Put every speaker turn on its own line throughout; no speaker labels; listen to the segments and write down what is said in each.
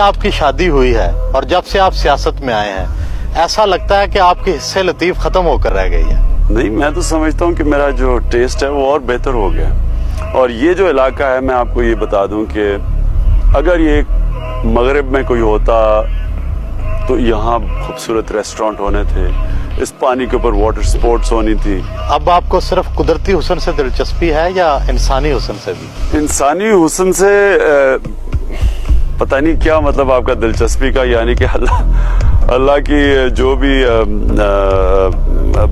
आपकी शादी हुई है और जब से आप सियासत में आए हैं ऐसा लगता है कि आपकी हिस्से लतीफ खत्म होकर रह गई है।
नहीं, मैं तो समझता हूँ कि मेरा जो टेस्ट है वो और बेहतर हो गया। और ये जो इलाका है, मैं आपको ये बता दूं कि अगर ये मगरिब में कोई होता तो यहाँ खूबसूरत रेस्टोरेंट होने थे, इस पानी के ऊपर वाटर स्पोर्ट्स होनी थी।
अब आपको सिर्फ कुदरती हुस्न से दिलचस्पी है या इंसानी हुस्न से भी?
इंसानी हुस्न से पता नहीं क्या मतलब आपका दिलचस्पी का, यानी कि अल्लाह की जो भी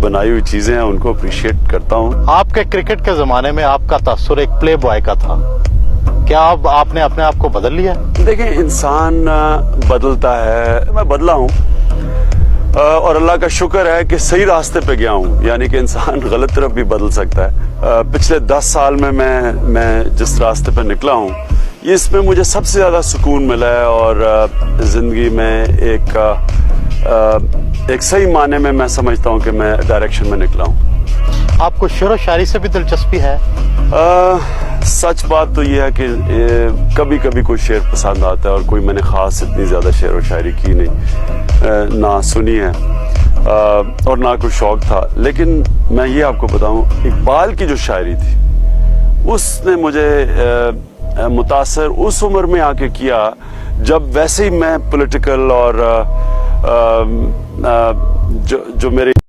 बनाई हुई चीजें हैं उनको अप्रिशिएट करता हूँ।
आपके क्रिकेट के जमाने में आपका तासुर एक प्ले बॉय का था, क्या अब आपने अपने आप को बदल लिया?
देखिए, इंसान बदलता है, मैं बदला हूँ और अल्लाह का शुक्र है कि सही रास्ते पे गया हूँ, यानी कि इंसान गलत तरफ भी बदल सकता है। पिछले 10 साल में मैं जिस रास्ते पे निकला हूँ, इसमें मुझे सबसे ज्यादा सुकून मिला है और जिंदगी में एक सही माने में मैं समझता हूँ कि मैं डायरेक्शन में निकला हूँ।
आपको शेर व शायरी से भी दिलचस्पी है?
सच बात तो ये है कि कभी कभी कोई शेर पसंद आता है, और कोई मैंने खास इतनी ज्यादा शेर व शायरी की नहीं, ना सुनी है और ना कोई शौक था। लेकिन मैं ये आपको बताऊं, इकबाल की जो शायरी थी उसने मुझे मुतासर उस उम्र में आके किया जब वैसे ही मैं पॉलिटिकल और जो मेरे